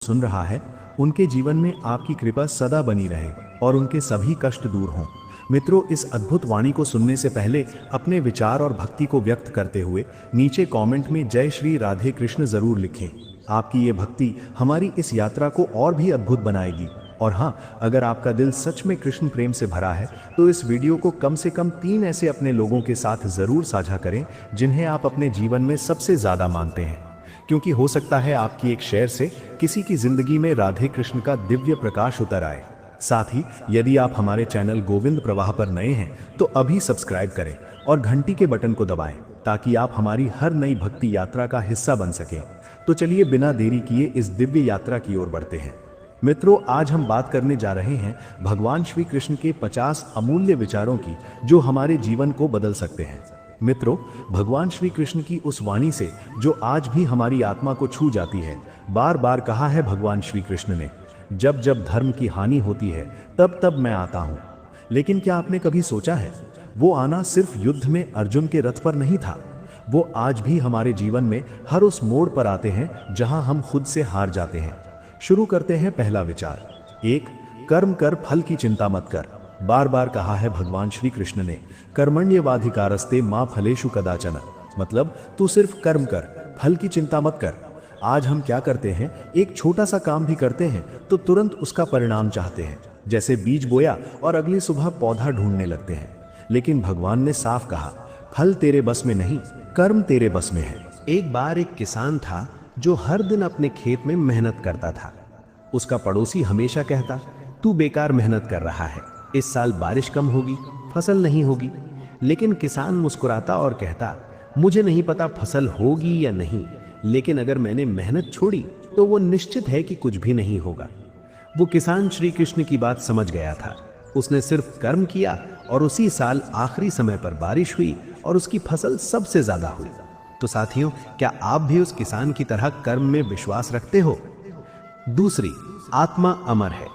सुन रहा है, उनके जीवन में आपकी कृपा सदा बनी रहे और उनके सभी कष्ट दूर हों। मित्रों, इस अद्भुत वाणी को सुनने से पहले अपने विचार और भक्ति को व्यक्त करते हुए नीचे कमेंट में जय श्री राधे कृष्ण जरूर लिखें। आपकी ये भक्ति हमारी इस यात्रा को और भी अद्भुत बनाएगी। और हाँ, अगर आपका दिल सच में कृष्ण प्रेम से भरा है तो इस वीडियो को कम से कम 3 ऐसे अपने लोगों के साथ जरूर साझा करें जिन्हें आप अपने जीवन में सबसे ज्यादा मानते हैं, क्योंकि हो सकता है आपकी एक शेयर से किसी की जिंदगी में राधे कृष्ण का दिव्य प्रकाश उतर आए। साथ ही यदि आप हमारे चैनल गोविंद प्रवाह पर नए हैं तो अभी सब्सक्राइब करें और घंटी के बटन को दबाएं ताकि आप हमारी हर नई भक्ति यात्रा का हिस्सा बन सकें। तो चलिए बिना देरी किए इस दिव्य यात्रा की ओर बढ़ते हैं। मित्रों, आज हम बात करने जा रहे हैं भगवान श्री कृष्ण के 50 अमूल्य विचारों की जो हमारे जीवन को बदल सकते हैं। मित्रों, भगवान श्री कृष्ण की उस वाणी से जो आज भी हमारी आत्मा को छू जाती है। बार बार कहा है भगवान श्री कृष्ण ने, जब जब धर्म की हानि होती है तब तब मैं आता हूं। लेकिन क्या आपने कभी सोचा है, वो आना सिर्फ युद्ध में अर्जुन के रथ पर नहीं था, वो आज भी हमारे जीवन में हर उस मोड़ पर आते हैं जहां हम खुद से हार जाते हैं। शुरू करते हैं पहला विचार। 1, कर्म कर, फल की चिंता मत कर। बार बार कहा है भगवान श्री कृष्ण ने, कर्मण्येवाधिकारस्ते मां फलेषु कदाचन। मतलब तू सिर्फ कर्म कर, फल की चिंता मत कर। आज हम क्या करते हैं, एक छोटा सा काम भी करते हैं तो तुरंत उसका परिणाम चाहते हैं, जैसे बीज बोया और अगली सुबह पौधा ढूंढने लगते हैं। लेकिन भगवान ने साफ कहा, फल तेरे बस में नहीं, कर्म तेरे बस में है। एक बार एक किसान था जो हर दिन अपने खेत में मेहनत करता था। उसका पड़ोसी हमेशा कहता, तू बेकार मेहनत कर रहा है, इस साल बारिश कम होगी, फसल नहीं होगी। लेकिन किसान मुस्कुराता और कहता, मुझे नहीं पता फसल होगी या नहीं, लेकिन अगर मैंने मेहनत छोड़ी तो वो निश्चित है कि कुछ भी नहीं होगा। वो किसान श्री कृष्ण की बात समझ गया था। उसने सिर्फ कर्म किया और उसी साल आखिरी समय पर बारिश हुई और उसकी फसल सबसे ज्यादा हुई। तो साथियों, क्या आप भी उस किसान की तरह कर्म में विश्वास रखते हो? दूसरी, आत्मा अमर है।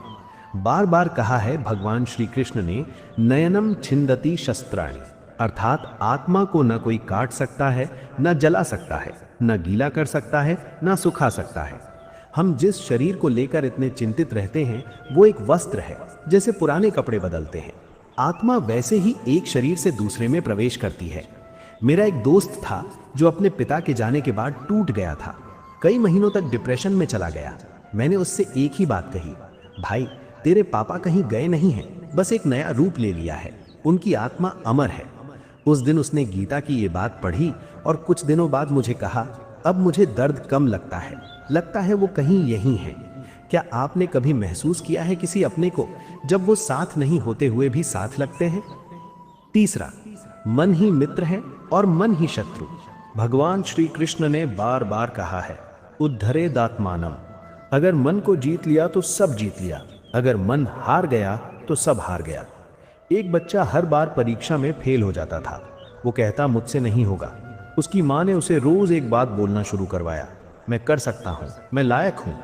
बार बार कहा है भगवान श्री कृष्ण ने, नयनम छिंदति शस्त्राणि, अर्थात आत्मा को न कोई काट सकता है, न जला सकता है, न गीला कर सकता है, न सुखा सकता है। हम जिस शरीर को लेकर इतने चिंतित रहते हैं वो एक वस्त्र है, जैसे पुराने कपड़े बदलते हैं। आत्मा वैसे ही एक शरीर से दूसरे में प्रवेश करती है। मेरा एक दोस्त था जो अपने पिता के जाने के बाद टूट गया था, कई महीनों तक डिप्रेशन में चला गया। मैंने उससे एक ही बात कही, भाई तेरे पापा कहीं गए नहीं हैं, बस एक नया रूप ले लिया है, उनकी आत्मा अमर है। उस दिन उसने गीता की ये बात पढ़ी और कुछ दिनों बाद मुझे कहा, अब मुझे दर्द कम लगता है वो कहीं यहीं है। क्या आपने कभी महसूस किया है किसी अपने को जब वो साथ नहीं होते हुए भी साथ लगते हैं? तीसरा, मन ही मित्र है और मन ही शत्रु। भगवान श्री कृष्ण ने बार बार कहा है, उद्धरेदात्मानम। अगर मन को जीत लिया तो सब जीत लिया, अगर मन हार गया तो सब हार गया। एक बच्चा हर बार परीक्षा में फेल हो जाता था। वो कहता, मुझसे नहीं होगा। उसकी माँ ने उसे रोज एक बात बोलना शुरू करवाया, मैं कर सकता हूँ, मैं लायक हूँ।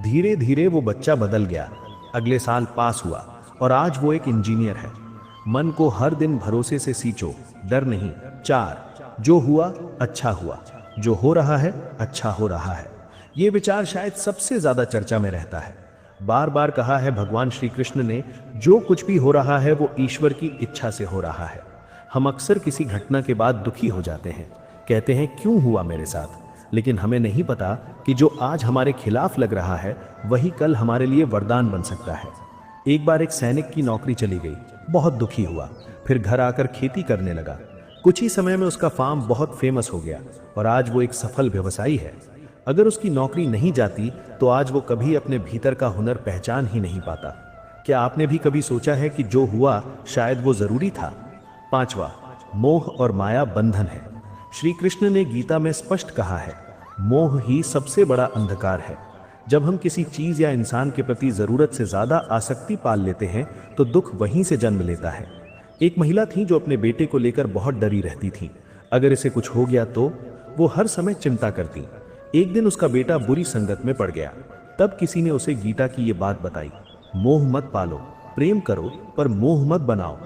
धीरे धीरे वो बच्चा बदल गया, अगले साल पास हुआ और आज वो एक इंजीनियर है। मन को हर दिन भरोसे से सींचो, डर नहीं। 4, जो हुआ अच्छा हुआ, जो हो रहा है अच्छा हो रहा है। ये विचार शायद सबसे ज्यादा चर्चा में रहता है। बार बार कहा है भगवान श्री कृष्ण ने, जो कुछ भी हो रहा है वो ईश्वर की इच्छा से हो रहा है। हम अक्सर किसी घटना के बाद दुखी हो जाते हैं, कहते हैं क्यों हुआ मेरे साथ, लेकिन हमें नहीं पता कि जो आज हमारे खिलाफ लग रहा है वही कल हमारे लिए वरदान बन सकता है। एक बार एक सैनिक की नौकरी चली गई, बहुत दुखी हुआ, फिर घर आकर खेती करने लगा। कुछ ही समय में उसका फार्म बहुत फेमस हो गया और आज वो एक सफल व्यवसायी है। अगर उसकी नौकरी नहीं जाती तो आज वो कभी अपने भीतर का हुनर पहचान ही नहीं पाता। क्या आपने भी कभी सोचा है कि जो हुआ शायद वो जरूरी था? 5वां, मोह और माया बंधन है। श्री कृष्ण ने गीता में स्पष्ट कहा है, मोह ही सबसे बड़ा अंधकार है। जब हम किसी चीज या इंसान के प्रति जरूरत से ज्यादा आसक्ति पाल लेते हैं तो दुख वहीं से जन्म लेता है। एक महिला थी जो अपने बेटे को लेकर बहुत डरी रहती थी। अगर इसे कुछ हो गया तो वो हर समय चिंता करती। एक दिन उसका बेटा बुरी संगत में पड़ गया। तब किसी ने उसे गीता की ये बात बताई, मोह मत पालो, प्रेम करो पर मोह मत बनाओ।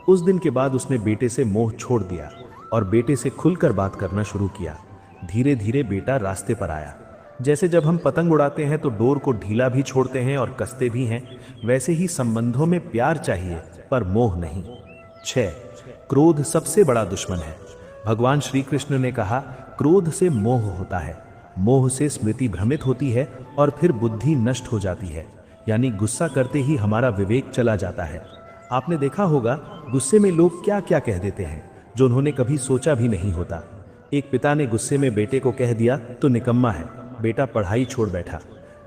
उस दिन के बाद उसने बेटे से मोह छोड़ दिया और बेटे से खुलकर बात करना शुरू किया। धीरे धीरे बेटा रास्ते पर आया। जैसे जब हम पतंग उड़ाते हैं तो डोर को ढीला भी छोड़ते हैं और कसते भी हैं, वैसे ही संबंधों में प्यार चाहिए पर मोह नहीं। 6. क्रोध सबसे बड़ा दुश्मन है। भगवान श्री कृष्ण ने कहा, क्रोध से मोह होता है, मोह से स्मृति भ्रमित होती है और फिर बुद्धि नष्ट हो जाती है, यानी गुस्सा करते ही हमारा विवेक चला जाता है। आपने देखा होगा गुस्से में लोग क्या क्या कह देते हैं जो उन्होंने कभी सोचा भी नहीं होता। एक पिता ने गुस्से में बेटे को कह दिया तो निकम्मा है। बेटा पढ़ाई छोड़ बैठा।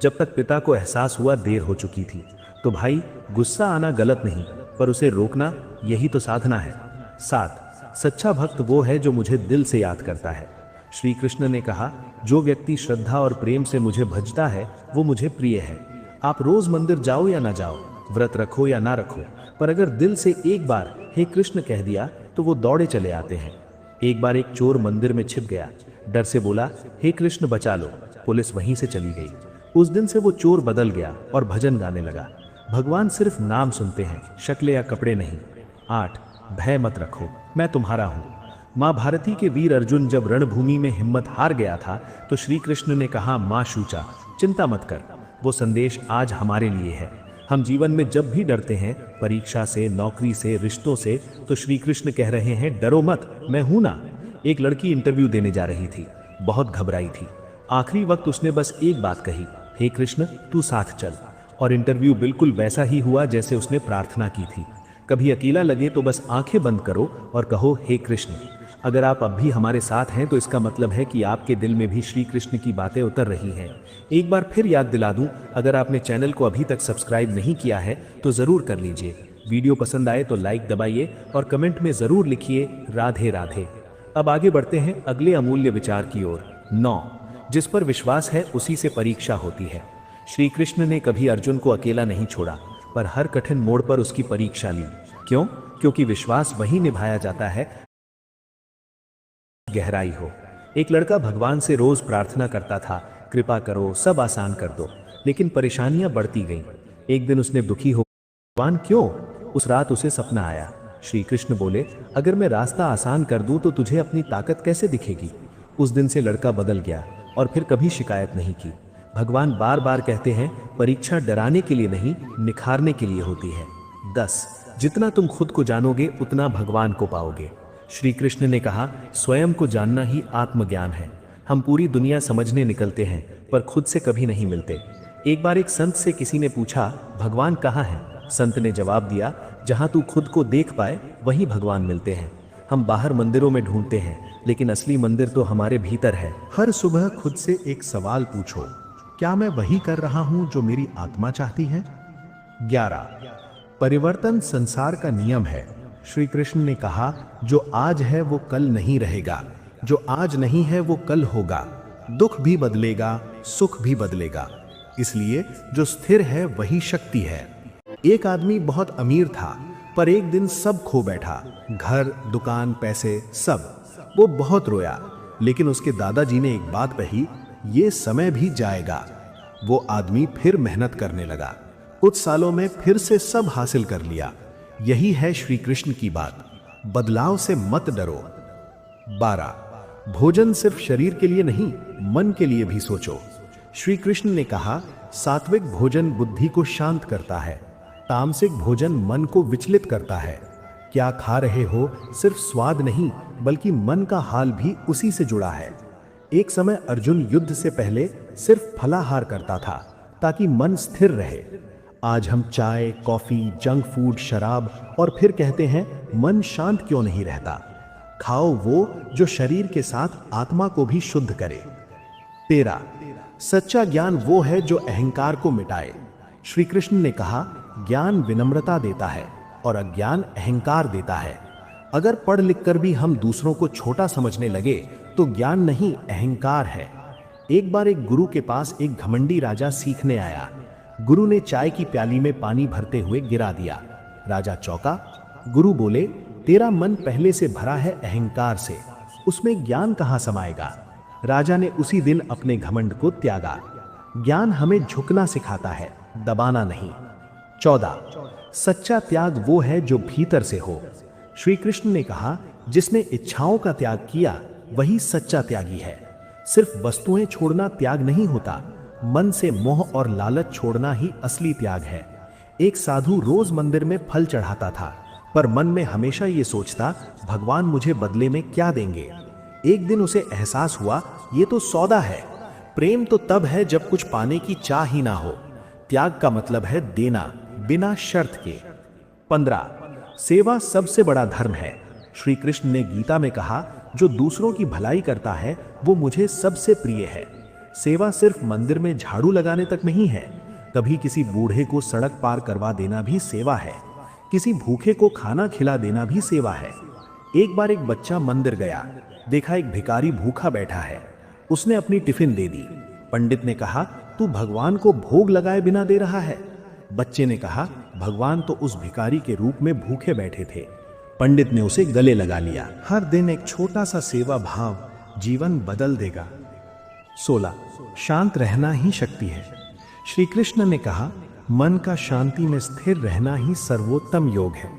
जब तक पिता को एहसास हुआ देर हो चुकी थी। तो भाई, गुस्सा आना गलत नहीं, पर उसे रोकना यही तो साधना है। 7. सच्चा भक्त वो है जो मुझे दिल से याद करता है। श्री कृष्ण ने कहा, जो व्यक्ति श्रद्धा और प्रेम से मुझे भजता है वो मुझे प्रिय है। आप रोज मंदिर जाओ या ना जाओ, व्रत रखो या ना रखो, पर अगर दिल से एक बार हे कृष्ण कह दिया तो वो दौड़े चले आते हैं। एक बार एक चोर मंदिर में छिप गया, डर से बोला, हे कृष्ण बचा लो। पुलिस वहीं से चली गई। उस दिन से वो चोर बदल गया और भजन गाने लगा। भगवान सिर्फ नाम सुनते हैं, शक्लें या कपड़े नहीं। 8. भय मत रखो, मैं तुम्हारा हूं। मां भारती के वीर अर्जुन जब रणभूमि में हिम्मत हार गया था तो श्री कृष्ण ने कहा, मां शूचा, चिंता मत कर। वो संदेश आज हमारे लिए है। हम जीवन में जब भी डरते हैं, परीक्षा से, नौकरी से, रिश्तों से, तो श्री कृष्ण कह रहे हैं, डरो मत, मैं हूं ना। एक लड़की इंटरव्यू देने जा रही थी, बहुत घबराई थी। आखिरी वक्त उसने बस एक बात कही, हे कृष्ण तू साथ चल। और इंटरव्यू बिल्कुल वैसा ही हुआ जैसे उसने प्रार्थना की थी। कभी अकेला लगे तो बस आंखें बंद करो और कहो, हे कृष्ण। अगर आप अब भी हमारे साथ हैं तो इसका मतलब है कि आपके दिल में भी श्री कृष्ण की बातें उतर रही हैं। एक बार फिर याद दिला दूं, अगर आपने चैनल को अभी तक सब्सक्राइब नहीं किया है तो जरूर कर लीजिए। वीडियो पसंद आए तो लाइक दबाइए और कमेंट में जरूर लिखिए, राधे राधे। अब आगे बढ़ते हैं अगले अमूल्य विचार की ओर। 9. जिस पर विश्वास है उसी से परीक्षा होती है। श्री कृष्ण ने कभी अर्जुन को अकेला नहीं छोड़ा, पर हर कठिन मोड़ पर उसकी परीक्षा ली। क्यों? क्योंकि विश्वास वही निभाया जाता है गहराई हो। एक लड़का भगवान से रोज प्रार्थना करता था, कृपा करो, सब आसान कर दो, लेकिन परेशानियां बढ़ती गईं। एक दिन उसने दुखी हो, भगवान क्यों? उस रात उसे सपना आया। श्री कृष्ण बोले, अगर मैं रास्ता आसान कर दूं तो तुझे अपनी ताकत कैसे दिखेगी? उस दिन से लड़का बदल गया और फिर कभी शिकायत नहीं की। भगवान बार बार कहते हैं, परीक्षा डराने के लिए नहीं, निखारने के लिए होती है। 10. जितना तुम खुद को जानोगे उतना भगवान को पाओगे। श्री कृष्ण ने कहा, स्वयं को जानना ही आत्मज्ञान है। हम पूरी दुनिया समझने निकलते हैं पर खुद से कभी नहीं मिलते। एक बार एक संत से किसी ने पूछा, भगवान कहाँ है? संत ने जवाब दिया, जहां तू खुद को देख पाए वहीं भगवान मिलते हैं। हम बाहर मंदिरों में ढूंढते हैं, लेकिन असली मंदिर तो हमारे भीतर है। हर सुबह खुद से एक सवाल पूछो, क्या मैं वही कर रहा हूं जो मेरी आत्मा चाहती है? 11. परिवर्तन संसार का नियम है। श्री कृष्ण ने कहा, जो आज है वो कल नहीं रहेगा, जो आज नहीं है वो कल होगा। दुख भी बदलेगा, सुख भी बदलेगा, इसलिए जो स्थिर है वही शक्ति है। एक आदमी बहुत अमीर था, पर एक दिन सब खो बैठा, घर, दुकान, पैसे, सब। वो बहुत रोया, लेकिन उसके दादाजी ने एक बात कही, ये समय भी जाएगा। वो आदमी फिर मेहनत करने लगा, कुछ सालों में फिर से सब हासिल कर लिया। यही है श्री कृष्ण की बात, बदलाव से मत डरो। 12. भोजन सिर्फ शरीर के लिए नहीं, मन के लिए भी सोचो। श्री कृष्ण ने कहा, सात्विक भोजन बुद्धि को शांत करता है, तामसिक भोजन मन को विचलित करता है। क्या खा रहे हो सिर्फ स्वाद नहीं, बल्कि मन का हाल भी उसी से जुड़ा है। एक समय अर्जुन युद्ध से पहले सिर्फ फलाहार करता था ताकि मन स्थिर रहे। आज हम चाय, कॉफी, जंक फूड, शराब और फिर कहते हैं मन शांत क्यों नहीं रहता। खाओ वो जो शरीर के साथ आत्मा को भी शुद्ध करे। 13. सच्चा ज्ञान वो है जो अहंकार को मिटाए। श्री कृष्ण ने कहा, ज्ञान विनम्रता देता है और अज्ञान अहंकार देता है। अगर पढ़ लिख कर भी हम दूसरों को छोटा समझने लगे तो ज्ञान नहीं, अहंकार है। एक बार एक गुरु के पास एक घमंडी राजा सीखने आया। गुरु ने चाय की प्याली में पानी भरते हुए गिरा दिया। राजा चौंका। गुरु बोले, तेरा मन पहले से भरा है अहंकार से, उसमें ज्ञान कहां समाएगा? राजा ने उसी दिन अपने घमंड को त्यागा। ज्ञान हमें झुकना सिखाता है, दबाना नहीं। 14. सच्चा त्याग वो है जो भीतर से हो। श्री कृष्ण ने कहा, जिसने इच्छाओं का त्याग किया वही सच्चा त्यागी है। सिर्फ वस्तुएं छोड़ना त्याग नहीं होता, मन से मोह और लालच छोड़ना ही असली त्याग है। एक साधु रोज मंदिर में फल चढ़ाता था, पर मन में हमेशा ये सोचता, भगवान मुझे बदले में क्या देंगे। एक दिन उसे एहसास हुआ, ये तो सौदा है। प्रेम तो तब है जब कुछ पाने की चाह ही ना हो। त्याग का मतलब है देना बिना शर्त के। 15 सेवा सबसे बड़ा धर्म है। श्री कृष्ण ने गीता में कहा, जो दूसरों की भलाई करता है वो मुझे सबसे प्रिय है। सेवा सिर्फ मंदिर में झाड़ू लगाने तक नहीं है, कभी किसी बूढ़े को सड़क पार करवा देना भी सेवा है, किसी भूखे को खाना खिला देना भी सेवा है। एक बार एक बच्चा मंदिर गया, देखा एक भिखारी भूखा बैठा है। उसने अपनी टिफिन दे दी। पंडित ने कहा, तू भगवान को भोग लगाए बिना दे रहा है। बच्चे ने कहा, भगवान तो उस भिखारी के रूप में भूखे बैठे थे। पंडित ने उसे गले लगा लिया। हर दिन एक छोटा सा सेवा भाव जीवन बदल देगा। 16 शांत रहना ही शक्ति है। श्री कृष्ण ने कहा, मन का शांति में स्थिर रहना ही सर्वोत्तम योग है।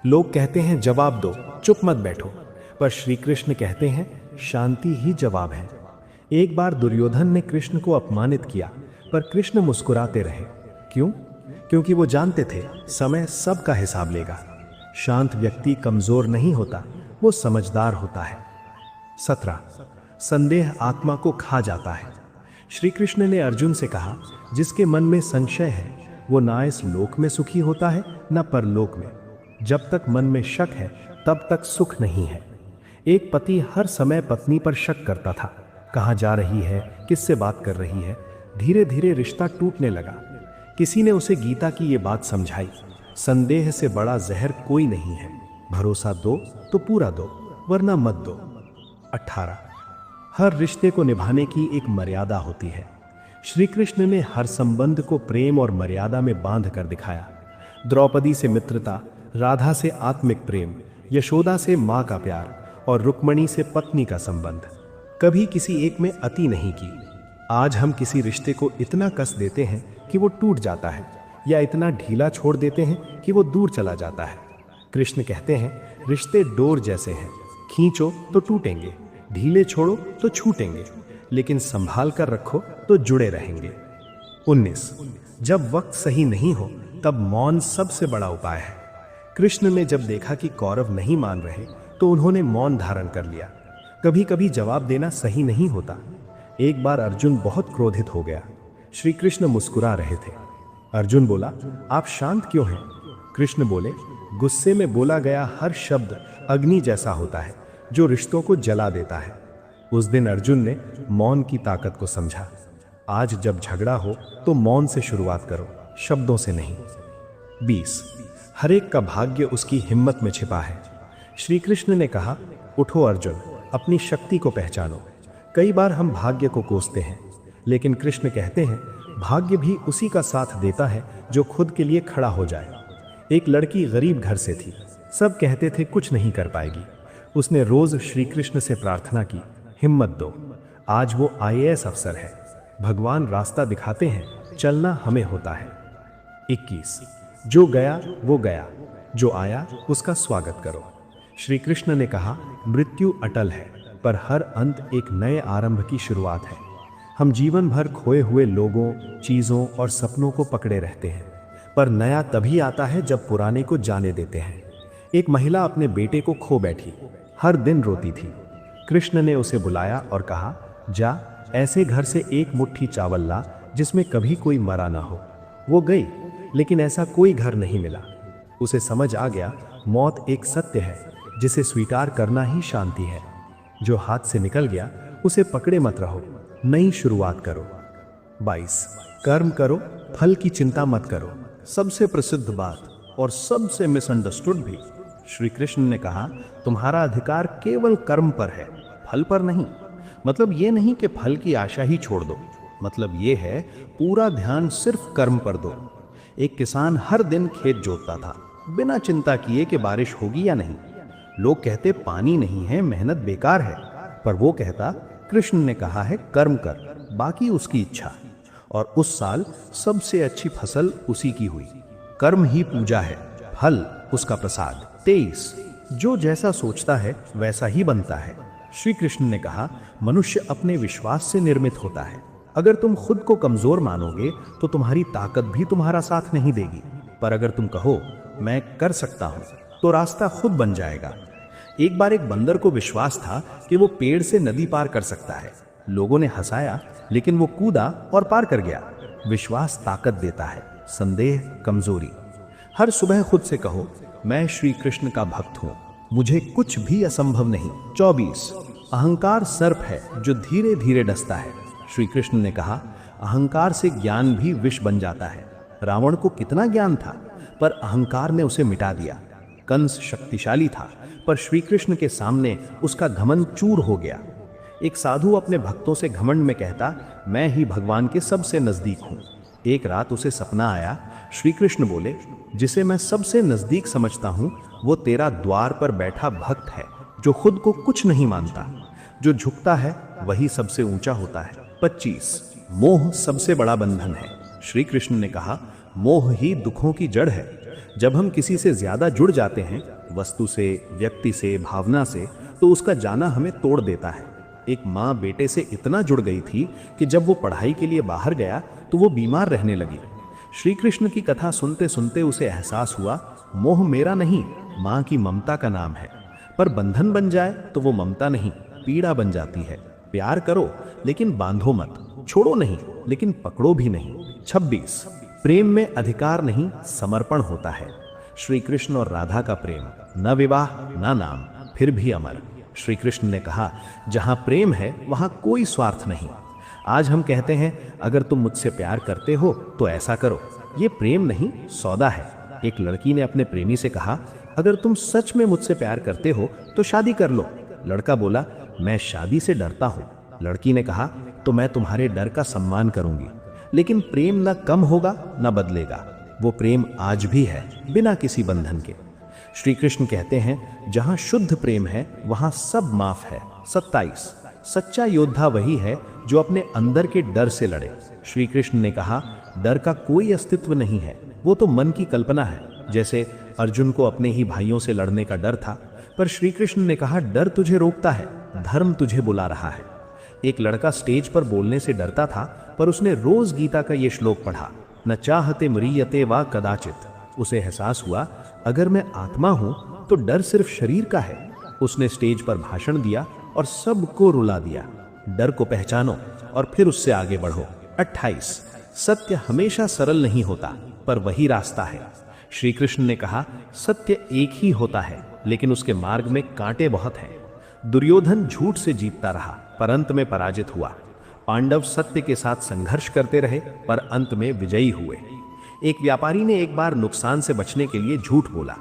लोग कहते हैं जवाब दो, चुप मत बैठो, पर श्री कृष्ण कहते हैं शांति ही जवाब है। एक बार दुर्योधन ने कृष्ण को अपमानित किया, पर कृष्ण मुस्कुराते रहे। क्यों? क्योंकि वो जानते थे समय सबका हिसाब लेगा। शांत व्यक्ति कमजोर नहीं होता, वो समझदार होता है। 17 संदेह आत्मा को खा जाता है। श्री कृष्ण ने अर्जुन से कहा, जिसके मन में संशय है वो ना इस लोक में सुखी होता है ना परलोक में। जब तक मन में शक है तब तक सुख नहीं है। एक पति हर समय पत्नी पर शक करता था, कहाँ जा रही है, किससे बात कर रही है। धीरे धीरे रिश्ता टूटने लगा। किसी ने उसे गीता की ये बात समझाई, संदेह से बड़ा जहर कोई नहीं है। भरोसा दो तो पूरा दो, वरना मत दो। 18 हर रिश्ते को निभाने की एक मर्यादा होती है। श्री कृष्ण ने हर संबंध को प्रेम और मर्यादा में बांध कर दिखाया। द्रौपदी से मित्रता, राधा से आत्मिक प्रेम, यशोदा से माँ का प्यार और रुक्मणी से पत्नी का संबंध। कभी किसी एक में अति नहीं की। आज हम किसी रिश्ते को इतना कस देते हैं कि वो टूट जाता है, या इतना ढीला छोड़ देते हैं कि वो दूर चला जाता है। कृष्ण कहते हैं, रिश्ते डोर जैसे हैं, खींचो तो टूटेंगे, ढीले छोड़ो तो छूटेंगे, लेकिन संभाल कर रखो तो जुड़े रहेंगे। 19 जब वक्त सही नहीं हो तब मौन सबसे बड़ा उपाय है। कृष्ण ने जब देखा कि कौरव नहीं मान रहे तो उन्होंने मौन धारण कर लिया। कभी कभी जवाब देना सही नहीं होता। एक बार अर्जुन बहुत क्रोधित हो गया। श्री कृष्ण मुस्कुरा रहे थे। अर्जुन बोला, आप शांत क्यों हैं? कृष्ण बोले, गुस्से में बोला गया हर शब्द अग्नि जैसा होता है जो रिश्तों को जला देता है। उस दिन अर्जुन ने मौन की ताकत को समझा। आज जब झगड़ा हो तो मौन से शुरुआत करो, शब्दों से नहीं। 20 हर एक का भाग्य उसकी हिम्मत में छिपा है। श्री कृष्ण ने कहा, उठो अर्जुन, अपनी शक्ति को पहचानो। कई बार हम भाग्य को कोसते हैं, लेकिन कृष्ण कहते हैं भाग्य भी उसी का साथ देता है जो खुद के लिए खड़ा हो जाए। एक लड़की गरीब घर से थी, सब कहते थे कुछ नहीं कर पाएगी। उसने रोज श्री कृष्ण से प्रार्थना की, हिम्मत दो। आज वो IAS अफसर है। भगवान रास्ता दिखाते हैं, चलना हमें होता है। 21 जो गया वो गया, जो आया उसका स्वागत करो। श्री कृष्ण ने कहा, मृत्यु अटल है, पर हर अंत एक नए आरंभ की शुरुआत है। हम जीवन भर खोए हुए लोगों, चीजों और सपनों को पकड़े रहते हैं, पर नया तभी आता है जब पुराने को जाने देते हैं। एक महिला अपने बेटे को खो बैठी, हर दिन रोती थी। कृष्ण ने उसे बुलाया और कहा, जा ऐसे घर से एक मुट्ठी चावल ला जिसमें कभी कोई मरा ना हो। वो गई, लेकिन ऐसा कोई घर नहीं मिला। उसे समझ आ गया, मौत एक सत्य है जिसे स्वीकार करना ही शांति है। जो हाथ से निकल गया उसे पकड़े मत रहो, नई शुरुआत करो। 22 कर्म करो, फल की चिंता मत करो। सबसे प्रसिद्ध बात और सबसे मिसअंडरस्टूड भी। श्री कृष्ण ने कहा, तुम्हारा अधिकार केवल कर्म पर है, फल पर नहीं। मतलब ये नहीं कि फल की आशा ही छोड़ दो, मतलब ये है पूरा ध्यान सिर्फ कर्म पर दो। एक किसान हर दिन खेत जोतता था, बिना चिंता किए कि बारिश होगी या नहीं। लोग कहते पानी नहीं है, मेहनत बेकार है, पर वो कहता कृष्ण ने कहा है कर्म कर, बाकी उसकी इच्छा। और उस साल सबसे अच्छी फसल उसी की हुई। कर्म ही पूजा है, फल उसका प्रसाद। 23 जो जैसा सोचता है वैसा ही बनता है। श्री कृष्ण ने कहा, मनुष्य अपने विश्वास से निर्मित होता है। अगर तुम खुद को कमजोर मानोगे तो तुम्हारी ताकत भी तुम्हारा साथ नहीं देगी, पर अगर तुम कहो मैं कर सकता हूं तो रास्ता खुद बन जाएगा। एक बार एक बंदर को विश्वास था कि वो पेड़ से नदी पार कर सकता है। लोगों ने हंसाया, लेकिन वो कूदा और पार कर गया। विश्वास ताकत देता है, संदेह कमजोरी। हर सुबह खुद से कहो, मैं श्री कृष्ण का भक्त हूं, मुझे कुछ भी असंभव नहीं। 24 अहंकार सर्प है जो धीरे धीरे डसता है। श्री कृष्ण ने कहा, अहंकार से ज्ञान भी विष बन जाता है। रावण को कितना ज्ञान था, पर अहंकार ने उसे मिटा दिया। कंस शक्तिशाली था, पर श्री कृष्ण के सामने उसका घमंड चूर हो गया। एक साधु अपने भक्तों से घमंड में कहता, मैं ही भगवान के सबसे नजदीक हूं। एक रात उसे सपना आया। श्री कृष्ण बोले, जिसे मैं सबसे नजदीक समझता हूं वो तेरा द्वार पर बैठा भक्त है, जो खुद को कुछ नहीं मानता। जो झुकता है वही सबसे ऊंचा होता है। 25 मोह सबसे बड़ा बंधन है। श्री कृष्ण ने कहा, मोह ही दुखों की जड़ है। जब हम किसी से ज्यादा जुड़ जाते हैं, वस्तु से, व्यक्ति से, भावना से, तो उसका जाना हमें तोड़ देता है। एक माँ बेटे से इतना जुड़ गई थी कि जब वो पढ़ाई के लिए बाहर गया तो वो बीमार रहने लगी। श्री कृष्ण की कथा सुनते सुनते उसे एहसास हुआ, मोह मेरा नहीं, माँ की ममता का नाम है। पर बंधन बन जाए तो वो ममता नहीं, पीड़ा बन जाती है। प्यार करो लेकिन बांधो मत, छोड़ो नहीं लेकिन पकड़ो भी नहीं। 26 प्रेम में अधिकार नहीं, समर्पण होता है। श्री कृष्ण और राधा का प्रेम, न विवाह न नाम, फिर भी अमर। श्री कृष्ण ने कहा, जहां प्रेम है वहां कोई स्वार्थ नहीं। आज हम कहते हैं, अगर तुम मुझसे प्यार करते हो तो ऐसा करो। ये प्रेम नहीं, सौदा है। एक लड़की ने अपने प्रेमी से कहा, अगर तुम सच में मुझसे प्यार करते हो तो शादी कर लो। लड़का बोला, मैं शादी से डरता हूं। लड़की ने कहा, तो मैं तुम्हारे डर का सम्मान करूंगी। लेकिन प्रेम न कम होगा न बदलेगा। वो प्रेम आज भी है, बिना किसी बंधन के। श्री कृष्ण कहते हैं, जहां शुद्ध प्रेम है वहां सब माफ है। 27 सच्चा योद्धा वही है जो अपने अंदर के डर से लड़े। श्री कृष्ण ने कहा, डर का कोई अस्तित्व नहीं है, वो तो मन की कल्पना है। जैसे अर्जुन को अपने ही भाइयों से लड़ने का डर था, पर श्री कृष्ण ने कहा, डर तुझे रोकता है, धर्म तुझे बुला रहा है। एक लड़का स्टेज पर बोलने से डरता था, पर उसने रोज गीता का ये श्लोक पढ़ा, न चाहते म्रियते वा कदाचित। उसे एहसास हुआ, अगर मैं आत्मा हूं तो डर सिर्फ शरीर का है। उसने स्टेज पर भाषण दिया और सबको रुला दिया। डर को पहचानो और फिर उससे आगे बढ़ो। 28 सत्य हमेशा सरल नहीं होता, पर वही रास्ता है। श्री कृष्ण ने कहा, सत्य एक ही होता है, लेकिन उसके मार्ग में कांटे बहुत हैं। दुर्योधन झूठ से जीतता रहा, पर अंत में पराजित हुआ। पांडव सत्य के साथ संघर्ष करते रहे, पर अंत में विजयी हुए। एक व्यापारी ने एक बार नुकसान से बचने के लिए झूठ बोला।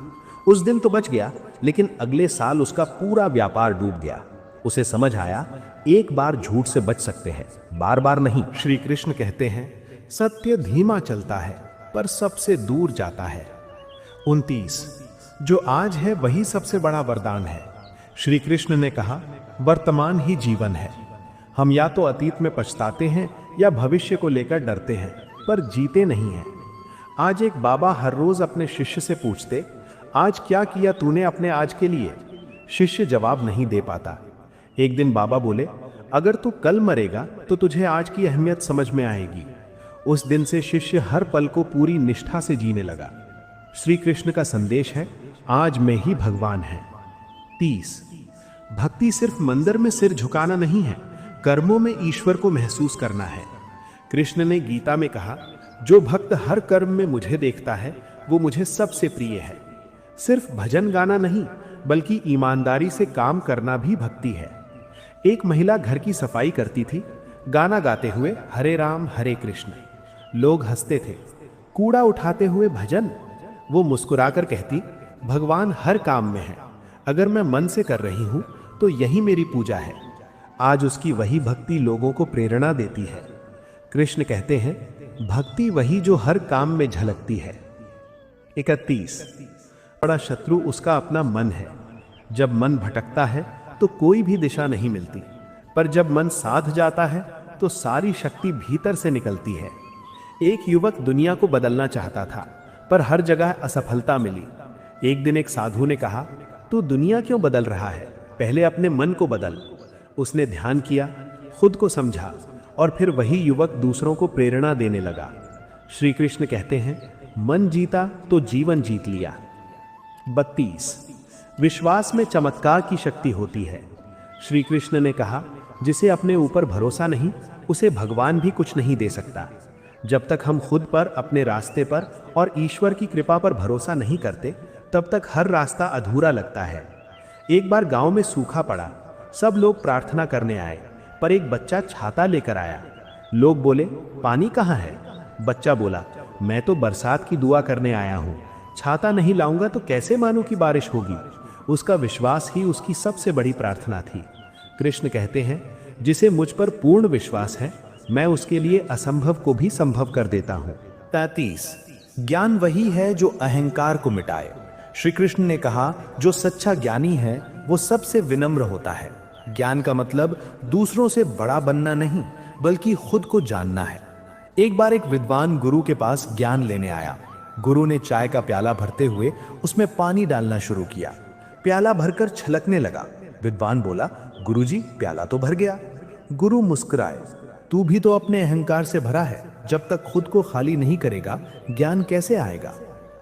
उस दिन तो बच गया, लेकिन अगले साल उसका पूरा व्यापार डूब गया। उसे समझ आया, एक बार झूठ से बच सकते हैं, बार बार नहीं। श्री कृष्ण कहते हैं, सत्य धीमा चलता है पर सबसे दूर जाता है। 29 जो आज है वही सबसे बड़ा वरदान है। श्री कृष्ण ने कहा, वर्तमान ही जीवन है। हम या तो अतीत में पछताते हैं या भविष्य को लेकर डरते हैं, पर जीते नहीं हैं। आज एक बाबा हर रोज अपने शिष्य से पूछते, आज क्या किया तूने अपने आज के लिए? शिष्य जवाब नहीं दे पाता। एक दिन बाबा बोले, अगर तू कल मरेगा तो तुझे आज की अहमियत समझ में आएगी। उस दिन से शिष्य हर पल को पूरी निष्ठा से जीने लगा। श्री कृष्ण का संदेश है, आज में ही भगवान है। 30 भक्ति सिर्फ मंदिर में सिर झुकाना नहीं है, कर्मों में ईश्वर को महसूस करना है। कृष्ण ने गीता में कहा, जो भक्त हर कर्म में मुझे देखता है वो मुझे सबसे प्रिय है। सिर्फ भजन गाना नहीं, बल्कि ईमानदारी से काम करना भी भक्ति है। एक महिला घर की सफाई करती थी, गाना गाते हुए हरे राम हरे कृष्ण। लोग हंसते थे। कूड़ा उठाते हुए भजन। वो मुस्कुराकर कहती, भगवान हर काम में है, अगर मैं मन से कर रही हूं तो यही मेरी पूजा है। आज उसकी वही भक्ति लोगों को प्रेरणा देती है। कृष्ण कहते हैं, भक्ति वही जो हर काम में झलकती है। 31 बड़ा शत्रु उसका अपना मन है। जब मन भटकता है तो कोई भी दिशा नहीं मिलती, पर जब मन साध जाता है तो सारी शक्ति भीतर से निकलती है। एक युवक दुनिया को बदलना चाहता था, पर हर जगह असफलता मिली। एक दिन एक साधु ने कहा, तू दुनिया क्यों बदल रहा है, पहले अपने मन को बदल। उसने ध्यान किया, खुद को समझा और फिर वही युवक दूसरों को प्रेरणा देने लगा। श्री कृष्ण कहते हैं, मन जीता तो जीवन जीत लिया। 32 विश्वास में चमत्कार की शक्ति होती है। श्री कृष्ण ने कहा, जिसे अपने ऊपर भरोसा नहीं, उसे भगवान भी कुछ नहीं दे सकता। जब तक हम खुद पर, अपने रास्ते पर और ईश्वर की कृपा पर भरोसा नहीं करते, तब तक हर रास्ता अधूरा लगता है। एक बार गांव में सूखा पड़ा। सब लोग प्रार्थना करने आए, पर एक बच्चा छाता लेकर आया। लोग बोले, पानी कहाँ है? बच्चा बोला, मैं तो बरसात की दुआ करने आया हूँ। छाता नहीं लाऊंगा तो कैसे मानूं कि बारिश होगी? उसका विश्वास ही उसकी सबसे बड़ी प्रार्थना थी। कृष्ण कहते हैं, जिसे मुझ पर पूर्ण विश्वास है, मैं उसके लिए असंभव को भी संभव कर देता हूँ। 33 ज्ञान वही है जो अहंकार को मिटाए। श्री कृष्ण ने कहा, जो सच्चा ज्ञानी है वो सबसे विनम्र होता है। ज्ञान का मतलब दूसरों से बड़ा बनना नहीं, बल्कि खुद को जानना है। एक बार एक विद्वान गुरु के पास ज्ञान लेने आया। गुरु ने चाय का प्याला भरते हुए उसमें पानी डालना शुरू किया। प्याला भरकर छलकने लगा। विद्वान बोला, गुरुजी, प्याला तो भर गया। गुरु मुस्कुराए, तू भी तो अपने अहंकार से भरा है। जब तक खुद को खाली नहीं करेगा, ज्ञान कैसे आएगा?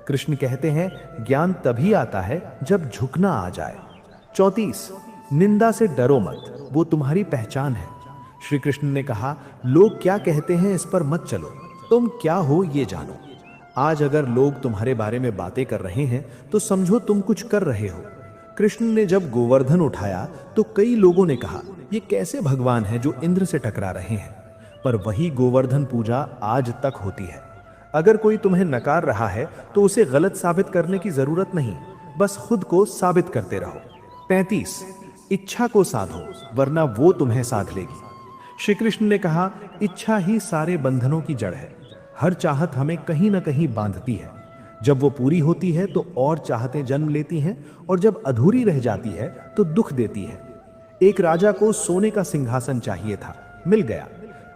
कृष्ण कहते हैं, ज्ञान तभी आता है जब झुकना आ जाए। 34 निंदा से डरो मत, वो तुम्हारी पहचान है। श्री कृष्ण ने कहा, लोग क्या कहते हैं इस पर मत चलो, तुम क्या हो ये जानो। आज अगर लोग तुम्हारे बारे में बातें कर रहे हैं तो समझो तुम कुछ कर रहे हो। कृष्ण ने जब गोवर्धन उठाया तो कई लोगों ने कहा, ये कैसे भगवान है जो इंद्र से टकरा रहे हैं? पर वही गोवर्धन पूजा आज तक होती है। अगर कोई तुम्हें नकार रहा है तो उसे गलत साबित करने की जरूरत नहीं, बस खुद को साबित करते रहो। 35 इच्छा को साधो, वरना वो तुम्हें साध लेगी। श्री कृष्ण ने कहा, इच्छा ही सारे बंधनों की जड़ है। हर चाहत हमें कहीं ना कहीं बांधती है। जब वो पूरी होती है तो और चाहतें जन्म लेती हैं, और जब अधूरी रह जाती है तो दुख देती है। एक राजा को सोने का सिंहासन चाहिए था, मिल गया।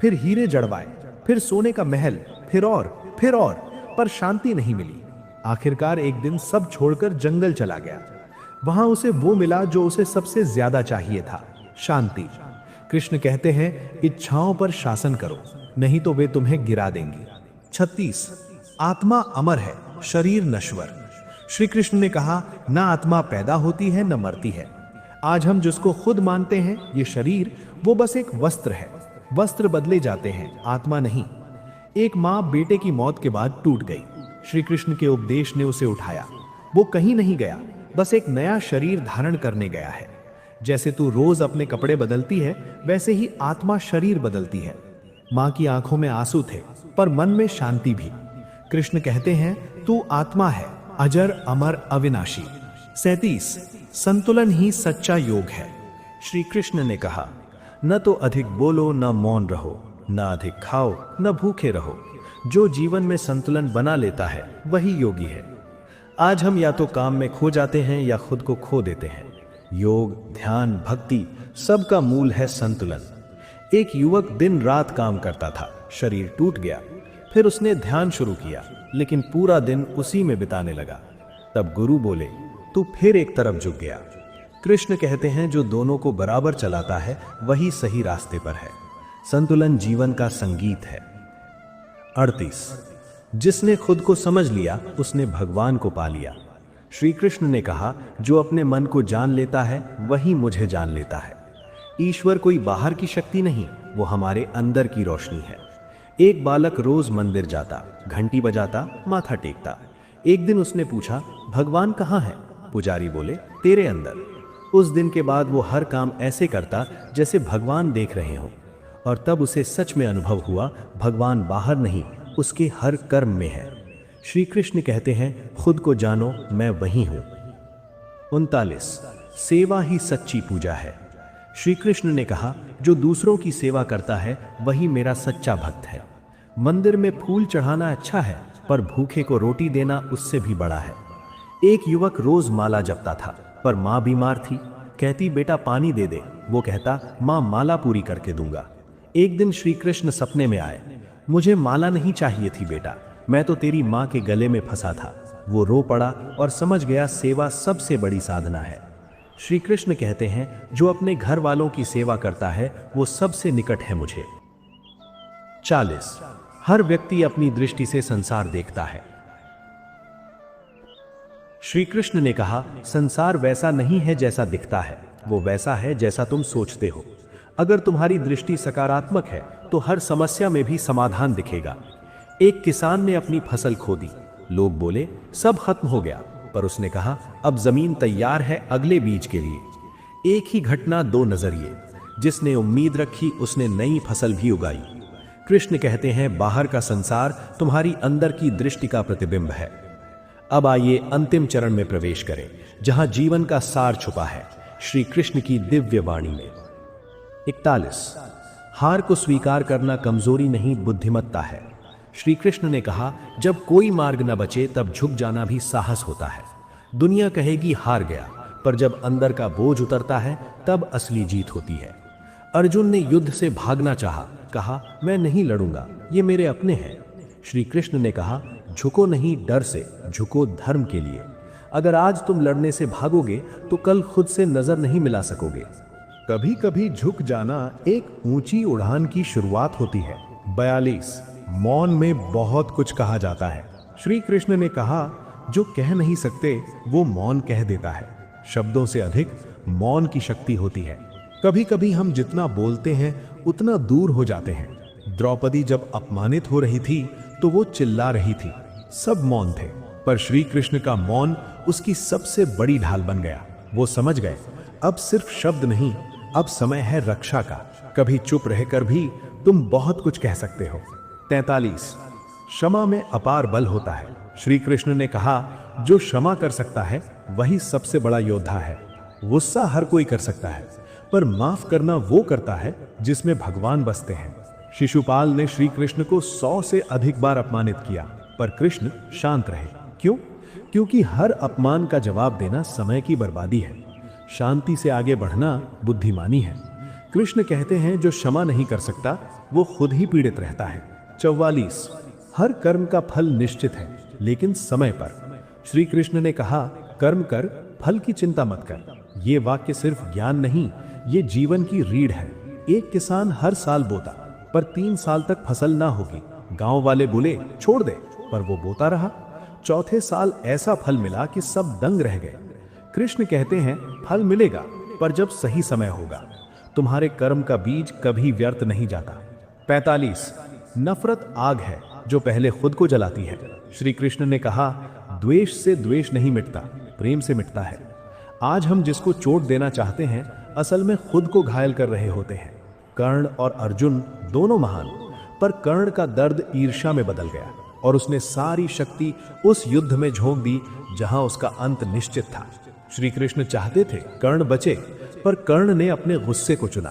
फिर हीरे जड़वाए, फिर सोने का महल, फिर और, पर शांति नहीं मिली। आखिरकार एक दिन सब छोड़कर जंगल चला गया। वहां उसे वो मिला जो उसे सबसे ज्यादा चाहिए था, शांति। कृष्ण कहते हैं, इच्छाओं पर शासन करो, नहीं तो वे तुम्हें गिरा देंगी। 36 आत्मा अमर है, शरीर नश्वर। श्री कृष्ण ने कहा, ना आत्मा पैदा होती है न मरती है। आज हम जिसको खुद मानते हैं ये शरीर, वो बस एक वस्त्र है। वस्त्र बदले जाते हैं, आत्मा नहीं। एक माँ बेटे की मौत के बाद टूट गई। श्री कृष्ण के उपदेश ने उसे उठाया। वो कहीं नहीं गया, बस एक नया शरीर धारण करने गया है। जैसे तू रोज अपने कपड़े बदलती है, वैसे ही आत्मा शरीर बदलती है। माँ की आंखों में आंसू थे, पर मन में शांति भी। कृष्ण कहते हैं, तू आत्मा है, अजर अमर अविनाशी। 37 संतुलन ही सच्चा योग है। श्री कृष्ण ने कहा, न तो अधिक बोलो न मौन रहो, न अधिक खाओ न भूखे रहो। जो जीवन में संतुलन बना लेता है वही योगी है। आज हम या तो काम में खो जाते हैं या खुद को खो देते हैं। योग, ध्यान, भक्ति सबका मूल है संतुलन। एक युवक दिन रात काम करता था, शरीर टूट गया। फिर उसने ध्यान शुरू किया, लेकिन पूरा दिन उसी में बिताने लगा। तब गुरु बोले, तू फिर एक तरफ झुक गया। कृष्ण कहते हैं, जो दोनों को बराबर चलाता है वही सही रास्ते पर है। संतुलन जीवन का संगीत है। 38 जिसने खुद को समझ लिया उसने भगवान को पा लिया। श्री कृष्ण ने कहा, जो अपने मन को जान लेता है वही मुझे जान लेता है। ईश्वर कोई बाहर की शक्ति नहीं, वो हमारे अंदर की रोशनी है। एक बालक रोज मंदिर जाता, घंटी बजाता, माथा टेकता। एक दिन उसने पूछा, भगवान कहाँ है? पुजारी बोले, तेरे अंदर। उस दिन के बाद वो हर काम ऐसे करता जैसे भगवान देख रहे हो, और तब उसे सच में अनुभव हुआ, भगवान बाहर नहीं, उसके हर कर्म में है। श्री कृष्ण कहते हैं, खुद को जानो, मैं वही हूं। 39 सेवा ही सच्ची पूजा है। श्री कृष्ण ने कहा, जो दूसरों की सेवा करता है वही मेरा सच्चा भक्त है। मंदिर में फूल चढ़ाना अच्छा है, पर भूखे को रोटी देना उससे भी बड़ा है। एक युवक रोज माला जपता था, पर माँ बीमार थी। कहती, बेटा पानी दे दे। वो कहता, माँ माला पूरी करके दूंगा। एक दिन श्री कृष्ण सपने में आए। मुझे माला नहीं चाहिए थी बेटा, मैं तो तेरी माँ के गले में फंसा था। वो रो पड़ा और समझ गया सेवा सबसे बड़ी साधना है। श्री कृष्ण कहते हैं, जो अपने घर वालों की सेवा करता है वो सबसे निकट है मुझे। 40। हर व्यक्ति अपनी दृष्टि से संसार देखता है। श्री कृष्ण ने कहा, संसार वैसा नहीं है जैसा दिखता है, वो वैसा है जैसा तुम सोचते हो। अगर तुम्हारी दृष्टि सकारात्मक है तो हर समस्या में भी समाधान दिखेगा। एक किसान ने अपनी फसल खो दी। लोग बोले सब खत्म हो गया, पर उसने कहा अब जमीन तैयार है अगले बीज के लिए। एक ही घटना, दो नजरिए। जिसने उम्मीद रखी उसने नई फसल भी उगाई। कृष्ण कहते हैं, बाहर का संसार तुम्हारी अंदर की दृष्टि का प्रतिबिंब है। अब आइए अंतिम चरण में प्रवेश करें, जहां जीवन का सार छुपा है, श्री कृष्ण की दिव्य वाणी में। 41। हार को स्वीकार करना कमजोरी नहीं, बुद्धिमत्ता है। श्री कृष्ण ने कहा, जब कोई मार्ग न बचे तब झुक जाना भी साहस होता है। दुनिया कहेगी हार गया, पर जब अंदर का बोझ उतरता है तब असली जीत होती है। अर्जुन ने युद्ध से भागना चाहा, कहा मैं नहीं लड़ूंगा, ये मेरे अपने हैं। श्री कृष्ण ने कहा, झुको नहीं डर से, झुको धर्म के लिए। अगर आज तुम लड़ने से भागोगे तो कल खुद से नजर नहीं मिला सकोगे। कभी कभी झुक जाना एक ऊंची उड़ान की शुरुआत होती है। 42। मौन में बहुत कुछ कहा जाता है। श्री कृष्ण ने कहा, जो कह नहीं सकते वो मौन कह देता है। शब्दों से अधिक मौन की शक्ति होती है। कभी कभी हम जितना बोलते हैं उतना दूर हो जाते हैं। द्रौपदी जब अपमानित हो रही थी तो वो चिल्ला रही थी, सब मौन थे, पर श्री कृष्ण का मौन उसकी सबसे बड़ी ढाल बन गया। वो समझ गए, अब सिर्फ शब्द नहीं, अब समय है रक्षा का। कभी चुप रहकर भी तुम बहुत कुछ कह सकते हो। 43। क्षमा में अपार बल होता है। श्री कृष्ण ने कहा, जो क्षमा कर सकता है वही सबसे बड़ा योद्धा है। गुस्सा हर कोई कर सकता है, पर माफ करना वो करता है जिसमें भगवान बसते हैं। शिशुपाल ने श्री कृष्ण को 100 से अधिक बार अपमानित किया, पर कृष्ण शांत रहे। क्यों? क्योंकि हर अपमान का जवाब देना समय की बर्बादी है। शांति से आगे बढ़ना बुद्धिमानी है। कृष्ण कहते हैं, जो क्षमा नहीं कर सकता वो खुद ही पीड़ित रहता है। 44। हर कर्म का फल निश्चित है, लेकिन समय पर। श्री कृष्ण ने कहा, कर्म कर, फल की चिंता मत कर। ये वाक्य सिर्फ ज्ञान नहीं, ये जीवन की रीढ़ है। एक किसान हर साल बोता, पर 3 साल तक फसल ना होगी। गांव वाले बोले छोड़ दे, पर वो बोता रहा। चौथे साल ऐसा फल मिला कि सब दंग रह गए। कृष्ण कहते हैं, फल मिलेगा, पर जब सही समय होगा। तुम्हारे कर्म का बीज कभी व्यर्थ नहीं जाता। 45। नफरत आग है जो पहले खुद को जलाती है। श्री कृष्ण ने कहा, द्वेष से द्वेष नहीं मिटता, प्रेम से मिटता है। आज हम जिसको चोट देना चाहते हैं असल में खुद को घायल कर रहे होते हैं। कर्ण और अर्जुन दोनों महान, पर कर्ण का दर्द ईर्ष्या में बदल गया और उसने सारी शक्ति उस युद्ध में झोंक दी जहां उसका अंत निश्चित था। श्री कृष्ण चाहते थे कर्ण बचे, पर कर्ण ने अपने गुस्से को चुना।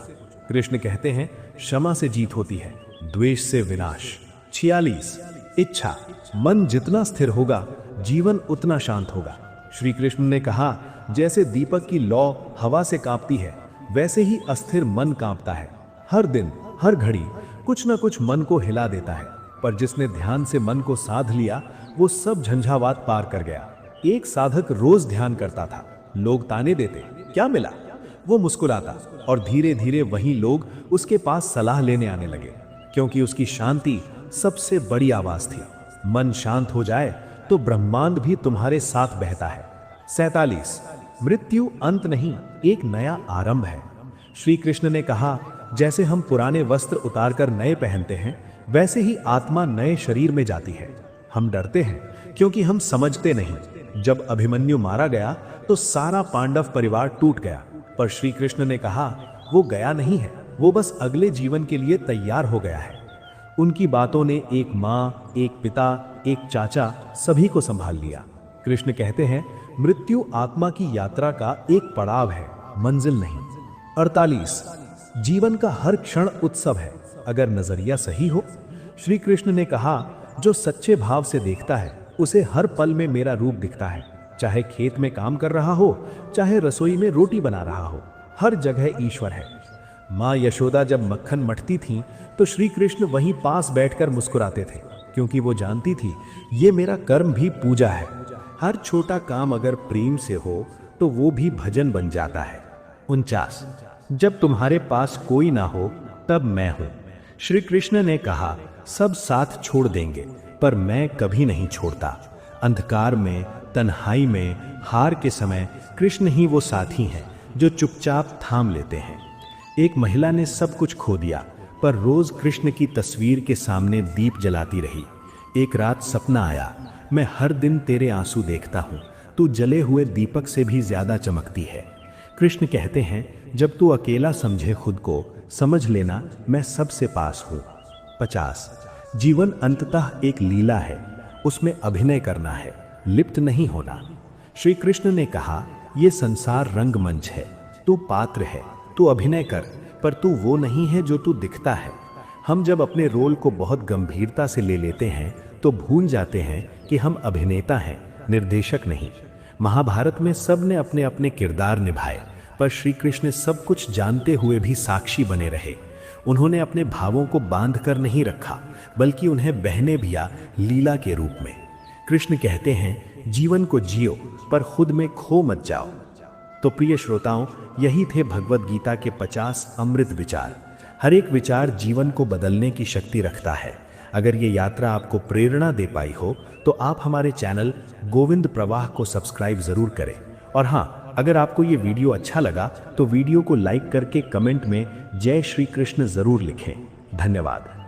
कृष्ण कहते हैं, क्षमा से जीत होती है, द्वेष से विनाश। 46। इच्छा। मन जितना स्थिर होगा जीवन उतना शांत होगा। श्री कृष्ण ने कहा, जैसे दीपक की लौ हवा से कांपती है, वैसे ही अस्थिर मन कांपता है। हर दिन हर घड़ी कुछ न कुछ मन को हिला देता है, पर जिसने ध्यान से मन को साध लिया वो सब झंझावात पार कर गया। एक साधक रोज ध्यान करता था, लोग ताने देते, क्या मिला? वो मुस्कुराता और धीरे धीरे वही लोग उसके पास सलाह लेने आने लगे, क्योंकि उसकी शांति सबसे बड़ी आवाज थी। मन शांत हो जाए तो ब्रह्मांड भी तुम्हारे साथ बहता है। 47। मृत्यु अंत नहीं, एक नया आरंभ है। श्री कृष्ण ने कहा, जैसे हम पुराने वस्त्र उतारकर नए पहनते हैं, वैसे ही आत्मा नए शरीर में जाती है। हम डरते हैं क्योंकि हम समझते नहीं। जब अभिमन्यु मारा गया तो सारा पांडव परिवार टूट गया, पर श्री कृष्ण ने कहा, वो गया नहीं है, वो बस अगले जीवन के लिए तैयार हो गया है। उनकी बातों ने एक माँ, एक पिता, एक चाचा सभी को संभाल लिया। कृष्ण कहते हैं, मृत्यु आत्मा की यात्रा का एक पड़ाव है, मंजिल नहीं। 48। जीवन का हर क्षण उत्सव है, अगर नजरिया सही हो। श्री कृष्ण ने कहा, जो सच्चे भाव से देखता है उसे हर पल में मेरा रूप दिखता है। चाहे खेत में काम कर रहा हो, चाहे रसोई में रोटी बना रहा हो, हर जगह ईश्वर है। माँ यशोदा जब मक्खन मथती थी तो श्री कृष्ण वहीं पास बैठकर मुस्कुराते थे, क्योंकि वो जानती थी ये मेरा कर्म भी पूजा है। हर छोटा काम अगर प्रेम से हो तो वो भी भजन बन जाता है। 49 जब तुम्हारे पास कोई ना हो तब मैं हूं। श्री कृष्ण ने कहा, सब साथ छोड़ देंगे पर मैं कभी नहीं छोड़ता। अंधकार में, तन्हाई में, हार के समय कृष्ण ही वो साथी हैं जो चुपचाप थाम लेते हैं। एक महिला ने सब कुछ खो दिया पर रोज कृष्ण की तस्वीर के सामने दीप जलाती रही। एक रात सपना आया, मैं हर दिन तेरे आंसू देखता हूं, तू जले हुए दीपक से भी ज्यादा चमकती है। कृष्ण कहते हैं, जब तू अकेला समझे खुद को, समझ लेना मैं सबसे पास हूं। 50 जीवन अंततः एक लीला है, उसमें अभिनय करना है, लिप्त नहीं होना। श्री कृष्ण ने कहा, यह संसार रंगमंच है, तू पात्र है, तू अभिनय कर, पर तू वो नहीं है जो तू दिखता है। हम जब अपने रोल को बहुत गंभीरता से ले लेते हैं तो भूल जाते हैं कि हम अभिनेता हैं, निर्देशक नहीं। महाभारत में सब ने अपने अपने किरदार निभाए, पर श्री कृष्ण सब कुछ जानते हुए भी साक्षी बने रहे। उन्होंने अपने भावों को बांध कर नहीं रखा, बल्कि उन्हें बहने दिया लीला के रूप में। कृष्ण कहते हैं, जीवन को जियो पर खुद में खो मत जाओ। तो प्रिय श्रोताओं, यही थे भगवत गीता के 50 अमृत विचार। हर एक विचार जीवन को बदलने की शक्ति रखता है। अगर ये यात्रा आपको प्रेरणा दे पाई हो तो आप हमारे चैनल गोविंद प्रवाह को सब्सक्राइब जरूर करें। और हाँ, अगर आपको ये वीडियो अच्छा लगा तो वीडियो को लाइक करके कमेंट में जय श्री कृष्ण जरूर लिखें। धन्यवाद।